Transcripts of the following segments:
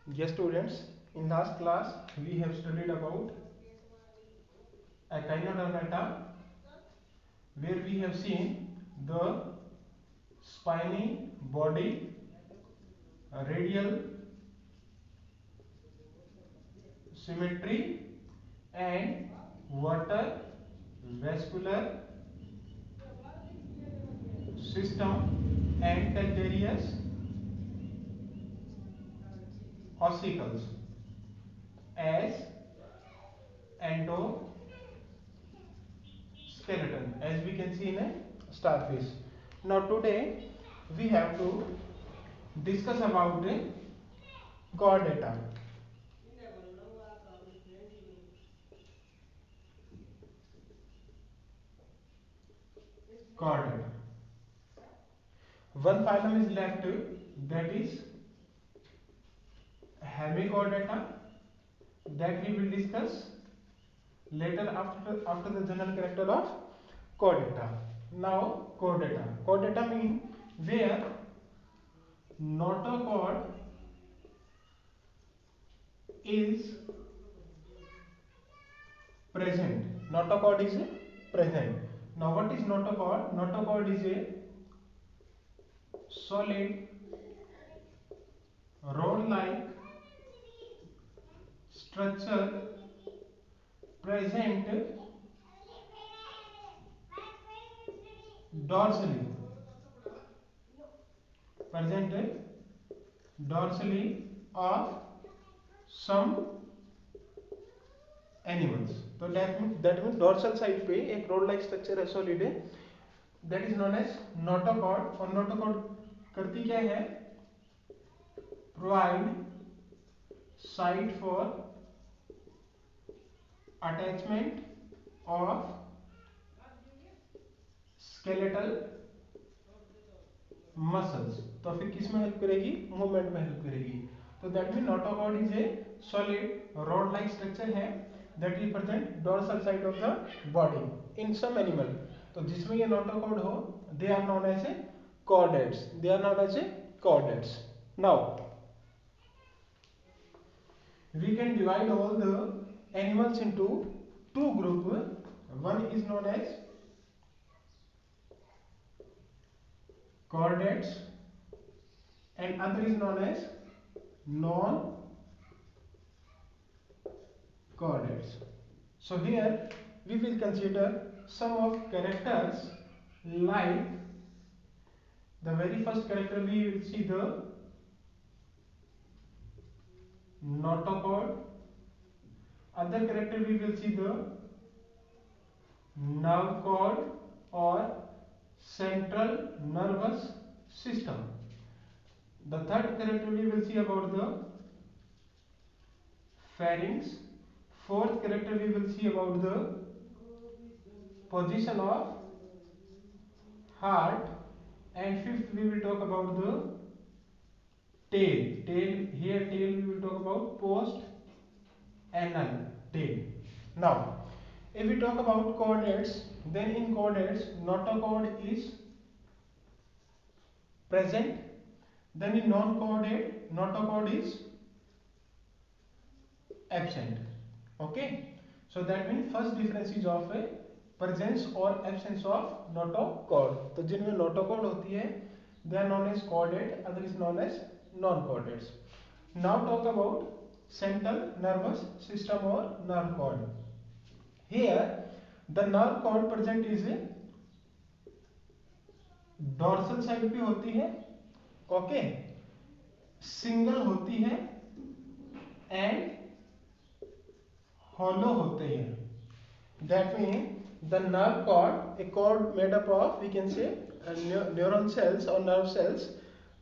Yes, students, in last class we have studied about echinodermata, where we have seen the spiny body, radial symmetry, and water vascular system and calcareous ossicles as endoskeleton, as we can see in a starfish. Now today we have to discuss about the chordata. Chordata. One phylum is left, that is hemichordata, that we will discuss later after the general character of chordata. Now chordata. Chordata means where notochord is present. Notochord is present. Now what is notochord? Notochord is a solid rod-like structure present dorsally, present dorsally of some animals. तो that means dorsal side पे एक rod like structure है solid है, that is known as notochord. और notochord करती क्या है? Provide site for attachment of skeletal muscles. तो फिर किस में हेल्प करेगी? मूवमेंट में हेल्प करेगी. तो that mean notochord is a solid rod like structure है that is present dorsal side of the body in some animal. तो जिसमें ये नोटोकॉर्ड हो, they are known as a chordates. They are known as a chordates. Now we can divide all the animals into two group. One is known as chordates and other is known as non chordates. So here we will consider some of characters, like the very first character we will see the notochord. Other character we will see the nerve cord or central nervous system. The third character we will see about the pharynx. Fourth character we will see about the position of heart, and fifth we will talk about the tail. Tail we will talk about post anal tail. Now if we talk about chordates, then in chordates notochord is present, then in non chordate notochord is absent. Okay, so that means first difference is of a presence or absence of notochord. तो जिनमें notochord होती है they are known as chordate, other is known as non chordates. Now talk about central nervous system or nerve cord. Here the nerve cord present is dorsal side पे होती है. Okay, single होती है and hollow होते हैं. That means the nerve cord, a cord made up of we can say neuron cells or nerve cells,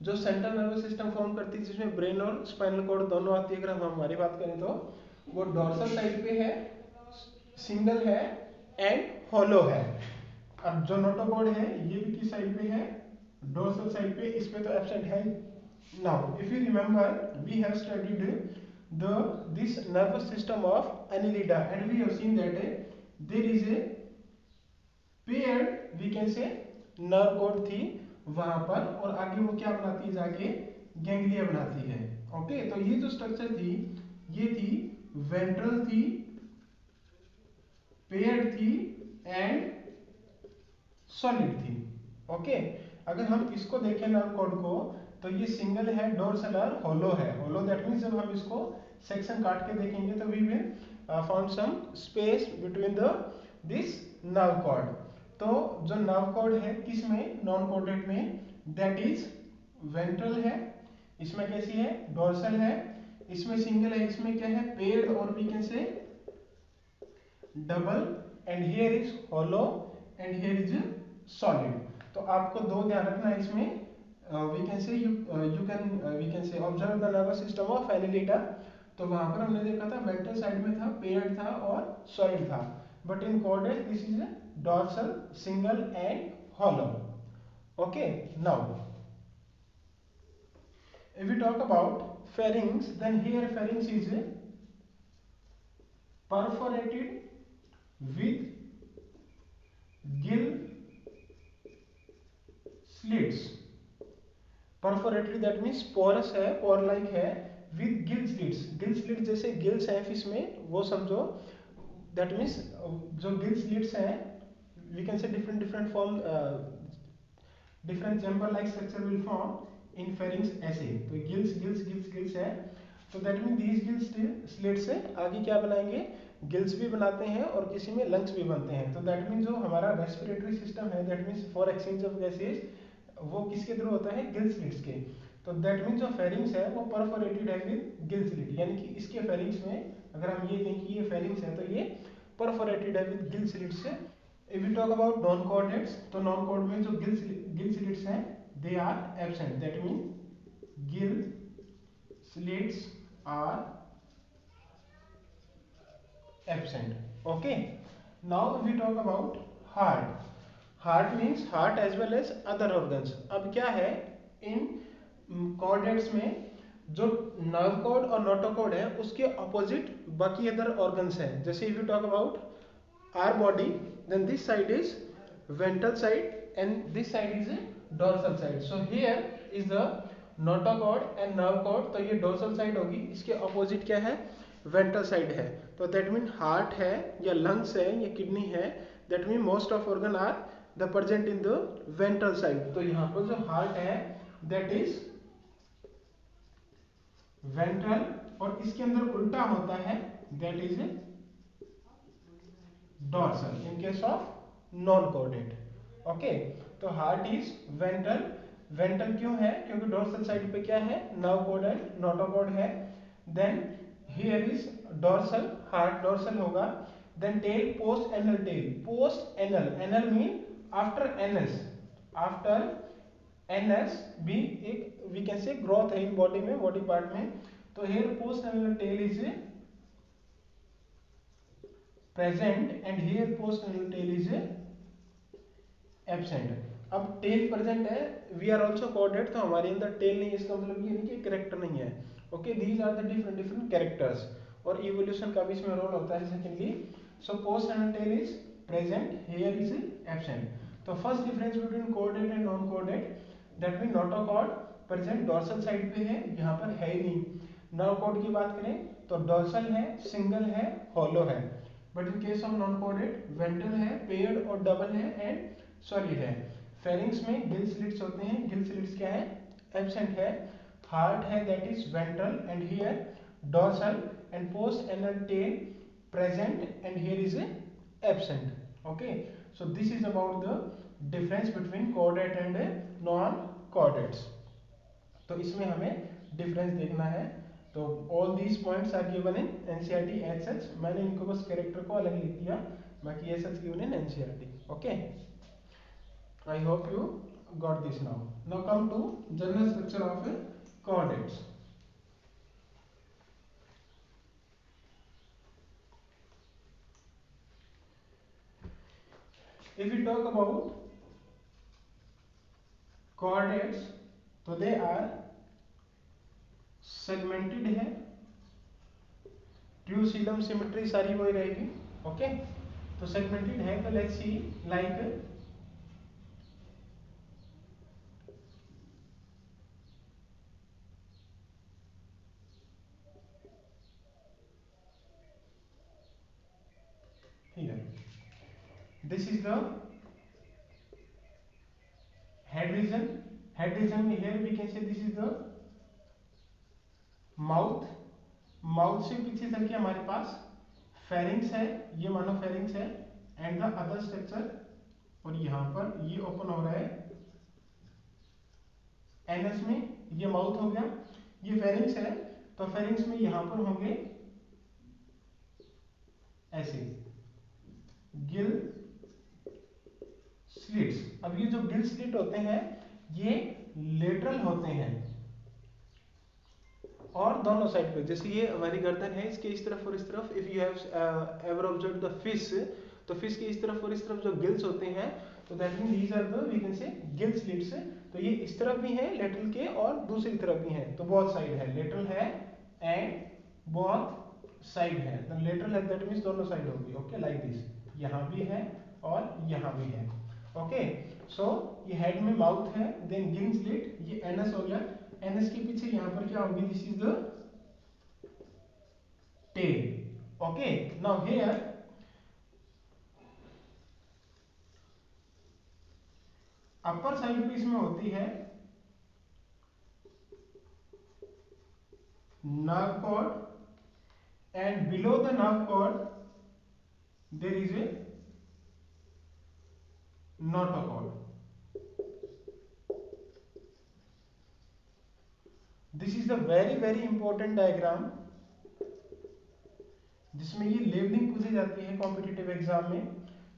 जो central nervous system form करती है जिसमें ब्रेन और स्पाइनल कॉर्ड दोनों आती है. अगर हम हमारी बात करें तो वो डॉर्सल साइड पे है, सिंगल है एंड हॉलो है. अब जो नोटोकॉर्ड है ये भी किस साइड पे है? डोर्सल साइड पे. इस पे तो एब्सेंट है. Now if you remember we have studied this nervous system of annelida and we have seen that there is a paired we can say nerve cord थी वहां पर, और आगे वो क्या बनाती है? जाके गैंग्लिया बनाती है. ओके, तो ये जो स्ट्रक्चर थी ये थी वेंट्रल थी, पेयर्ड थी एंड सॉलिड थी। ओके, अगर हम इसको देखें नर्व कॉर्ड को तो ये सिंगल है, डोर्सल और होलो है। होलो दैट मींस जब हम इसको सेक्शन काट के देखेंगे तो we will found some space between the this nerve cord. तो जो नर्व कॉर्ड है किसमें, नॉन कोडेड में, दैट इज वेंट्रल है, इसमें कैसी है, डोर्सल है, इसमें सिंगल है, इसमें क्या है, पेड और we can say double, and here is hollow and here is solid. तो आपको दो ध्यान रखना है इसमें, we can say you can we can say observe the nervous system of Annelida. तो वहां पर हमने देखा था वेंट्रल साइड में था, पेयर्ड था और सॉलिड था, but in corded this is dorsal, single and hollow. Okay, now if we talk about pharynx, then here pharynx is perforated with gill slits. Perforated that means porous है, pore like है, with gill slits. gill slits जैसे gills हैं fish में, वो समझो, that means जो gill slits हैं, we can say different form, different chamber like structure will form in pharynx ऐसे। तो गिल्स है, तो that mean these gills slit से आगे क्या बनाएंगे, गिल्स भी बनाते हैं और किसी में लंग्स भी बनते हैं। तो दैट मीन जो हमारा रेस्पिरेटरी सिस्टम है, that means for exchange of gases, वो किसके थ्रू होता है, गिल स्लिट्स के। तो दैट मीन जो फेरिंग्स है वो परफोरेटेड है विद गिल स्लिट, यानी कि इसके फेरिंग्स में अगर हम ये देखें कि ये फेरिंग्स है तो ये परफोरेटेड है विद गिल स्लिट्स से। If we talk about non-chordates, तो non-chord में जो gill slits हैं, they are absent. That means gill slits are absent. Okay. Now if we talk about heart. Heart means heart as well as other organs. अब क्या है, इन chordates में जो nerve cord और notochord है उसके opposite बाकी other organs हैं। जैसे if you talk about our body, then this side is ventral side and this side is a dorsal side. So here is the notochord and nerve cord, तो ये dorsal side होगी, इसके opposite क्या है, ventral side है। तो that mean heart है या lungs है या kidney है, that mean most of organ are the present in the ventral side। तो यहाँ पर जो heart है that is ventral, और इसके अंदर उल्टा होता है that is dorsal in case of non-chordate. Okay, तो हार्ट इज वेंट्रल, वेंट्रल क्यों है, क्योंकि डोर्सल साइड पे क्या है, नर्व कॉर्ड एंड नोटोकॉर्ड है। Then here is dorsal, heart dorsal होगा। Then tail, post anal tail, post anal, anal mean after anus, after anus भी एक वी कैन से ग्रोथ है इन बॉडी में, बॉडी पार्ट में। तो here post anal tail is present and here postnasal tail is absent। अब tail present है, we are also coded, तो हमारे अंदर टेल नहीं है, इसका मतलब ये नहीं कि कैरेक्टर नहीं है। Okay, these are the different different characters, और इवोल्यूशन का भी इसमें रोल होता है। Secondly, so पोस्टनल tell is present, here is absent. तो फर्स्ट डिफरेंस बिटवीन कोडेड and non coded, that mean notochord present dorsal side पे है, यहाँ पर है ही नहीं। नर्व कॉर्ड की बात करें तो डोर्सल है, सिंगल है, होलो है, but in case of non coded ventral है, पेयर्ड और डबल है एंड सॉलिड है। फेरिंग्स में गिल स्लिट्स होते हैं, गिल स्लिट्स क्या है, एब्सेंट है। हार्ट है that is ventral and here dorsal and post anal tail present and here is absent. Okay, so this is about the difference between कोडेड and non chordates. तो इसमें हमें डिफरेंस देखना है। तो all these points are given in NCERT as such, मैंने इनको बस कैरेक्टर को अलग लिख दिया, बाकी as such given in NCERT. Okay, I hope you got this now. Now come to general structure of chordates. If we talk about chordates, तो they are segmented है, ट्रू सीलम सिमेट्री सारी वही रहेगी। ओके, तो segmented है, तो let's see like This is the head region. Head region में here we can say this is the mouth. Mouth से पीछे चल के हमारे पास फेरिंग्स है, ये मानो फेरिंग्स है, एंड द अदर स्ट्रक्चर, और यहाँ पर ये ओपन हो रहा है एनएस में, ये माउथ हो गया, ये फेरिंग्स है, तो फेरिंग्स में यहाँ पर होंगे ऐसे गिल स्लिट्स। अब ये जो गिल स्लिट होते हैं ये लेटरल होते हैं और दोनों साइड पे, जैसे ये हमारी गर्दन है इसके इस तरफ और इस तरफ, if you have ever observed the fish, तो फिश के इस तरफ और इस तरफ जो गिल्स होते हैं, तो that mean these are the we can say gill slits. तो ये इस तरफ भी है लेटरल के और दूसरी तरफ भी है, तो बोथ साइड है, लेटरल है एंड बोथ साइड है। द लेटरल है दैट मींस दोनों साइड होगी, ओके, लाइक दिस, यहाँ भी है और यहाँ भी है, ओके। सो ये हेड में माउथ है, देन गिल स्लिट, ये एनएस हो गया, एनएस के पीछे यहाँ पर क्या होगी, this is the tail, okay. Now here upper side पे इसमें होती है nerve cord and below the nerve cord there is a notochord. This is the very important diagram जिसमें ये लेबलिंग पूछी जाती है कॉम्पिटिटिव एग्जाम में।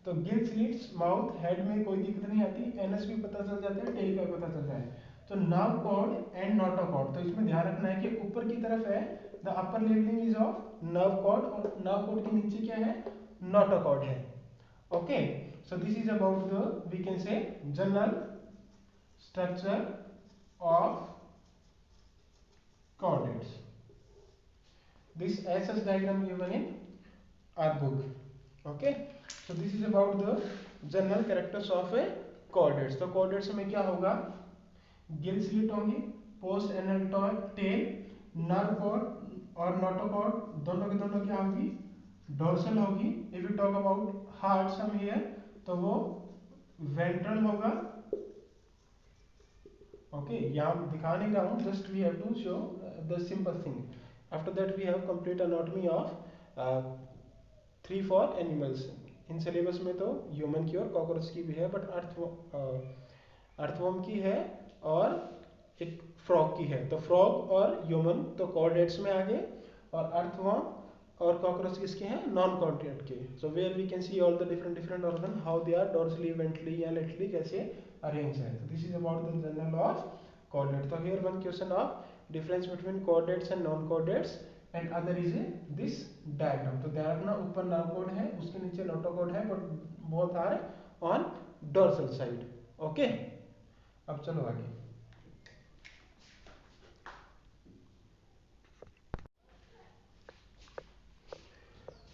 तो गिल स्लिट्स, माउथ, हेड में कोई दिक्कत नहीं आती, एनएस भी पता चल जाता है, टेल का भी पता चल जाए। तो नर्व कॉर्ड एंड नोटोकॉर्ड, तो इसमें ध्यान रखना है कि ऊपर की तरफ है the upper labelling is of nerve cord, और नर्व कॉर्ड के नीचे क्या है, नोटोकॉर्ड है, okay. So this is about the we can say general structure of chordates. This as such diagram given in our book, okay. So this is about the general characters of a chordates. तो chordates में क्या होगा, gill slit होंगी, post anal tail, nerve cord और notochord दोनों के दोनों क्या होगी, डोर्सल होगी। If you talk about heart some here, तो वो वेंट्रल होगा, ओके। यहाँ दिखा नहीं रहा हूँ, just we have to show the simple thing. After that we have complete anatomy of 3-4 animals. इन सिलेबस में तो ह्यूमन की और कॉकरोच की भी है, बट अर्थवर्म की है और एक फ्रॉग की है। तो फ्रॉग और ह्यूमन तो कॉर्डेट्स में आ गए, और अर्थवर्म और कॉकरोच किसके हैं, नॉन कॉर्डेट के। So where we can see all the different organ, how they are dorsally, ventrally या लेटरली कैसे अरेंज है। तो this is about the general of chordate. So here one question of difference between chordates and non-chordates, and other is this diagram. तो ध्यान रखना, ऊपर nerve cord है, उसके नीचे notochord है, but both are on dorsal side, okay. अब चलो आगे।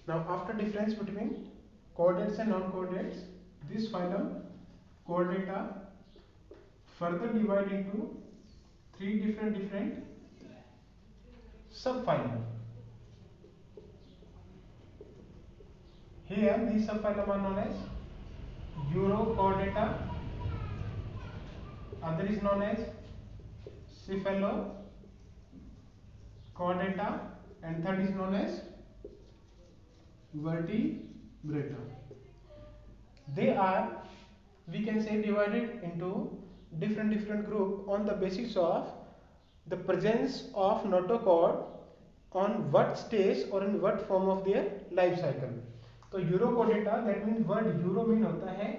Now after difference between chordates and non-chordates, this phylum Chordata further divide into 3 different subphylum. Here these subphylum are known as Urochordata, other is known as Cephalochordata, and third is known as Vertebrata. They are, we can say, divided into different group on the basis of the presence of notochord on what stage or in what form of their life cycle. तो Urochordata, that mean word euro mean होता है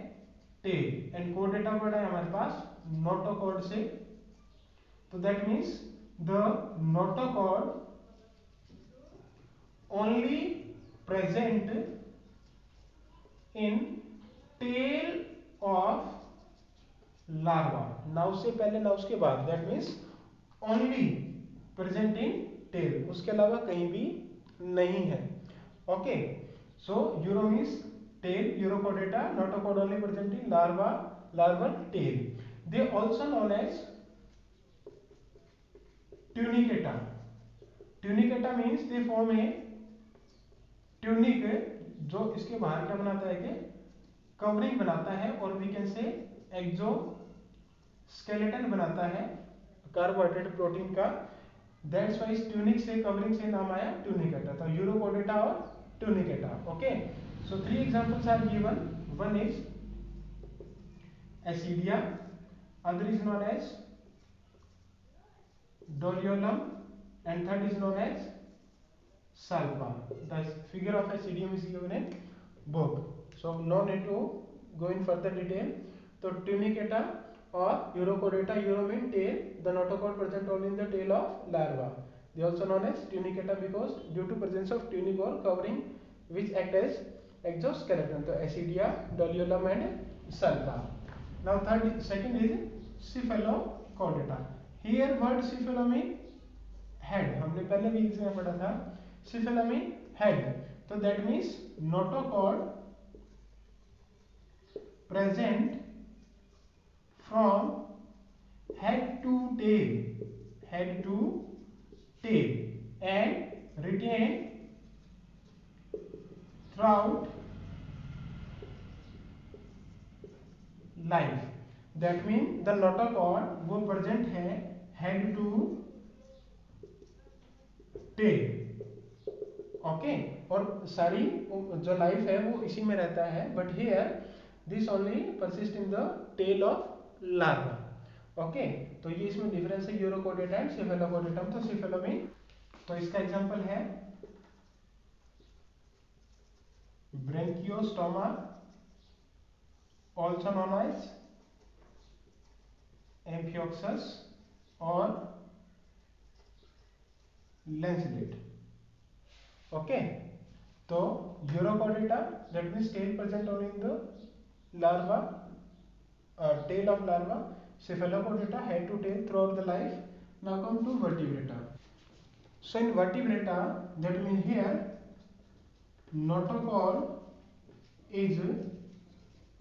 tell, and कोडेटा word है हमारे पास notochord से, तो that means the notochord only present in tail of larva, now से पहले now के बाद, that means only present in tail, उसके अलावा कहीं भी नहीं है, okay. So uro means tail, urochordata, notochord only present in larva, larval tail. They also known as tunicata. Tunicata means they form a tunic, जो इसके बाहर क्या बनाता है कि कवरिंग बनाता है और वी कैन से एक्सोस्केलेटन बनाता है कार्बोहाइड्रेट प्रोटीन का। दैट्स वाइज ट्यूनिक से कवरिंग से नाम आया ट्यूनिकेटा। तो यूरोकोडेटा और Tunicata. Okay, so 3 examples are given. One is Ascidia, other is known as Doliolum, and third is known as Salpa. The figure of Acidium is given in book. So no need to go in further detail. So Tunicata or Urochordata, Euro mean tail, the notochord present only in the tail of larva. They also known as Tunicata because due to presence of tunic or covering which act as exoskeleton. So Acidia, Doliolum and Salpa. Now second is Cephalochordata. Here word cephalum mean head, हमने पहले भी इसमें पढ़ा था cephalum mean head, तो that means notochord present from head to tail and retain throughout life. That means the notochord वो present है head to tail. Okay, और सारी जो लाइफ है वो इसी में रहता है, but here this only persist in the tail of larva. Okay, तो ये इसमें डिफरेंस है यूरोकोडेटा एंड सेफेलोकोडेटम। तो सेफेलोमीन, तो इसका एग्जांपल है ब्रेंकियोस्टोमा, ऑल्सो नोन एज एम्फियोक्सस और लैंसलेट। ओके, तो Urochordata that means tail present only in the larva, tail of larva. Cephalochordata head to tail throughout the life. Now come to vertebrata. So in vertebrata, that means here notochord is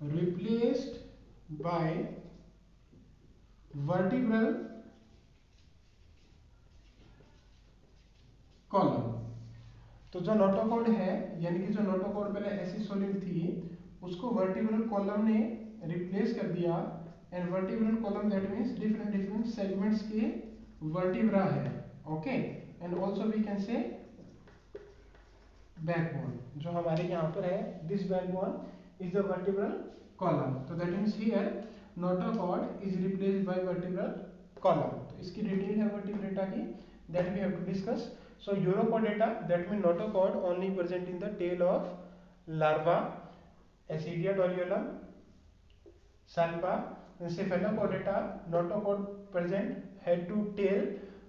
replaced by vertebral column. तो जो notochord है, यानी कि जो notochord पहले ऐसी solid थी उसको वर्टिब्रल कॉलम ने रिप्लेस कर दिया। And vertebral column that means different segments के वर्टिब्रा है। Okay, and also we can say backbone, जो हमारे यहाँ पर है, this backbone is the vertebral column. तो that means here notochord is replaced by vertebral column. तो इसकी डिटेल है वर्टिब्रेटा की, that we have to discuss. So Urochordata, that means notochord only present in the tail of larva, Acidia doliolum, Salpa. Cephalochordata, notochord present head to tail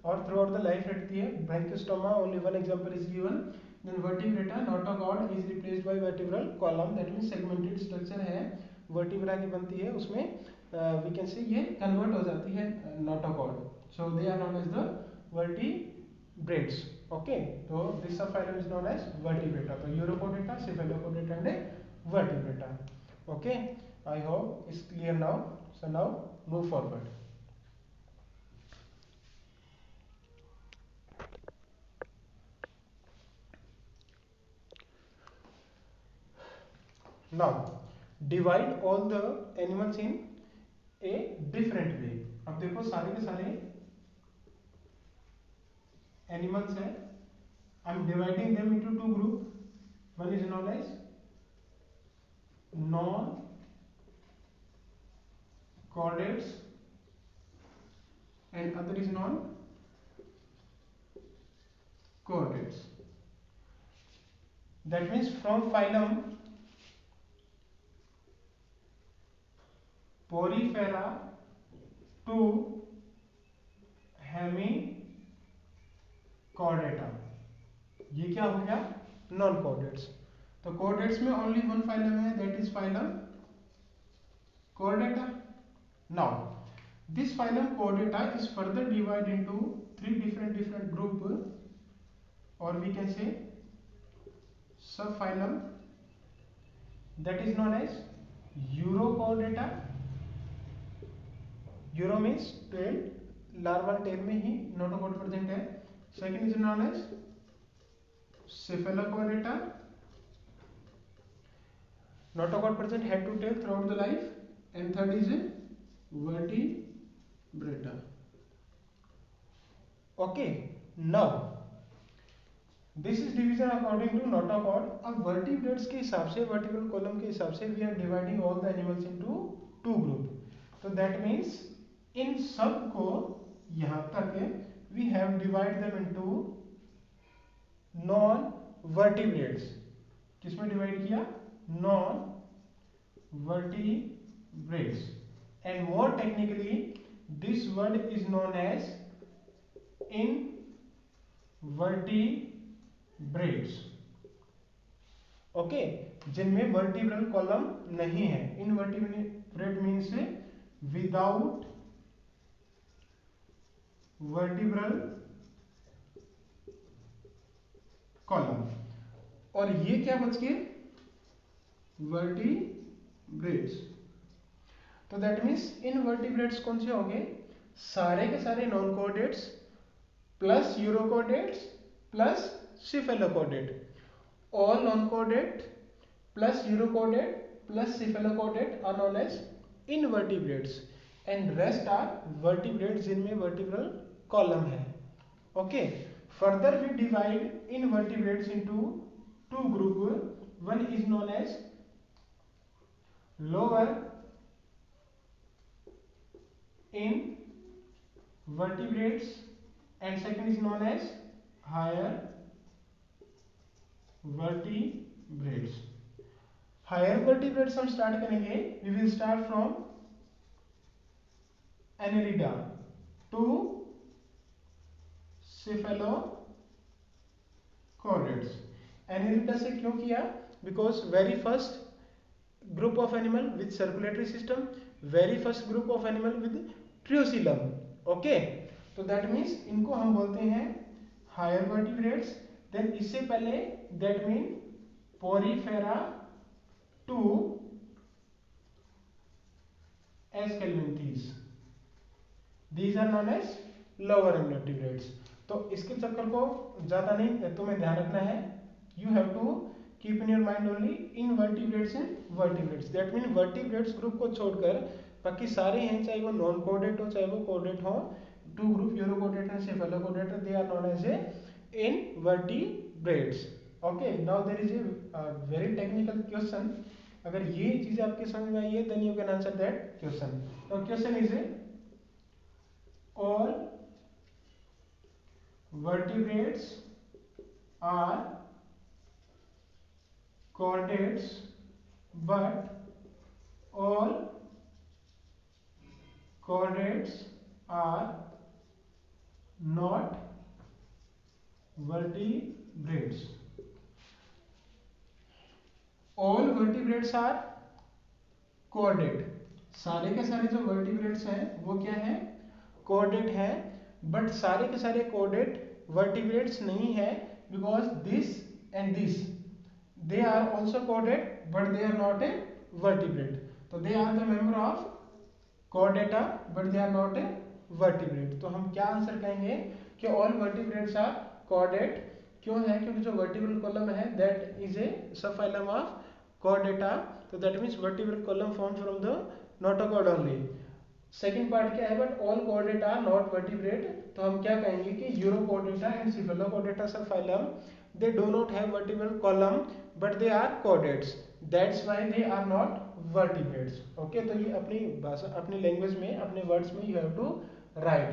or throughout the life रहती है। Branchiostoma, only one example is given. Then vertebrata, notochord is replaced by vertebral column, that means segmented structure है, vertebra की बनती है, उसमें we can say ये convert हो जाती है notochord. So they are known as the vertebrates. Okay, so this subphylum is known as vertebrata. So Urochordata, Cephalochordata and vertebrata. Okay, I hope it's clear now. So now move forward. Now divide all the animals in a different way. अब देखो सारे के सारे animals हैं, I am dividing them into two group. One is known as non-chordates and other is non-chordates. That means from phylum Porifera to Hemichordata, ये क्या हो गया, नॉन कॉर्डेट्स। तो कॉर्डेट्स में ओनली वन फाइलम है, that is phylum Chordata. Now this phylum Chordata is further divided into three different group, or we can say subphylum, that is known as Urochordata. Euro means tail, larval tail में ही notochord present है। Second is known as Cephalochordata, notochord present head to tail throughout the life, and third is a vertebrata. Okay, now this is division according to notochord. अब vertebrates के हिसाब से, vertebral column के हिसाब से we are dividing all the animals into two group. तो that means इन सब को यहां तक we have divide them into non vertebrates. किसमें डिवाइड किया? Non vertebrates. And more technically this word is known as invertebrates. Okay, जिनमें vertebral column नहीं है. Invertebrate means without vertebral column. और ये क्या बच गए? वर्टिब्रेट्स. तो दैट मीन्स इनवर्टिब्रेट्स कौन से हो गए? सारे के सारे non chordates plus urochordates plus cephalochordate. All non-coordinate plus Eurocoordinate plus cephalocoordinate are known as invertebrates, and rest are vertebrates जिनमें vertebral column है. Okay. Further we divide invertebrates into two group. One is known as lower invertebrates and second is known as higher vertebrates. Higher vertebrates हम start करेंगे. We will start from Annelida to cephalochordates. Annelida से क्यों किया? Because very first group of animal with circulatory system, very first group of animal with true coelom. Okay, तो that means इनको हम बोलते हैं हायर वर्टिब्रेट्स. देन इससे पहले that mean Porifera to Aschelminthes. These are known as lower invertebrates. तो इसके चक्कर को ज्यादा नहीं तुम्हें ध्यान रखना है. You have to keep in your mind only invertebrates and vertebrates. That mean vertebrates group को छोड़कर बाकी सारे हैं, चाहे वो नॉन कोऑर्डिनेट हो चाहे वो कोऑर्डिनेट हो. Two group urochordate and cephalochordate, they are known as invertebrates. Okay, now there is a very technical question. अगर ये चीजें आपके समझ में आई है then you can answer that question. Now question is all vertebrates are chordates but all chordates are not vertebrates. all vertebrates are chordate. सारे के सारे जो वर्टिब्रेट्स हैं वो क्या है? कोऑर्डिनेट है. बट सारे के सारे कोऑर्डिनेट वर्टिब्रेट्स नहीं है, because this and this they are also कोऑर्डिनेट but they are not a vertebrate. तो they are the member of कोऑर्डिनेटा but they are not a vertebrate. तो हम क्या आंसर कहेंगे कि ऑल वर्टिब्रेट्स आर कोऑर्डिनेट. क्यों है? क्योंकि जो वर्टिब्रल कॉलम है that is a subphylum of कोऑर्डिनेटा. तो that means vertebral column form from the notochord only. Second part क्या है? बट ऑल कोऑर्डिनेटा आर नॉट वर्टिब्रेट. तो हम क्या कहेंगे कि Urochordata and Cephalochordata subphylum they do not have vertebral column but they are chordates. That's why they are not vertebrates. Okay, तो ये अपनी भाषा, अपनी लैंग्वेज में, अपने वर्ड्स में यू हैव टू राइट.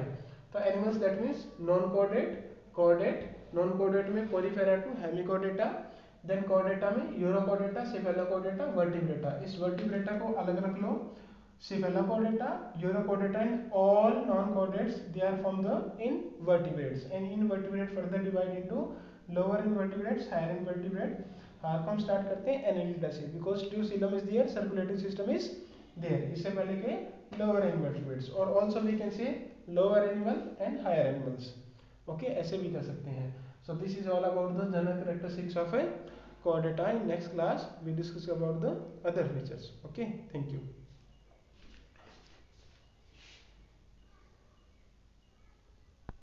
तो animals that means non coordinate, coordinate. Non coordinate में पोरीफेरा टू हेमिकोऑर्डिनेटा, देन कोऑर्डिनेटा में यूरोकोऑर्डिनेटा, सेफेलोकोऑर्डिनेटा, वर्टिब्रेटा. इस वर्टिब्रेटा को अलग रख लो. Cephalochordata, Urochordata and all non-chordates they are from the invertebrates, and invertebrate further divide into lower invertebrates, higher invertebrate. हाँ, हम start करते हैं Annelida से, because ट्यूसिलम is there, circulatory system is there. इससे पहले के lower invertebrates, और also we can say lower animal and higher animals. Okay, ऐसे भी कर सकते हैं. So this is all about the general characteristics of a chordata. In next class we discuss about the other features. Okay, thank you.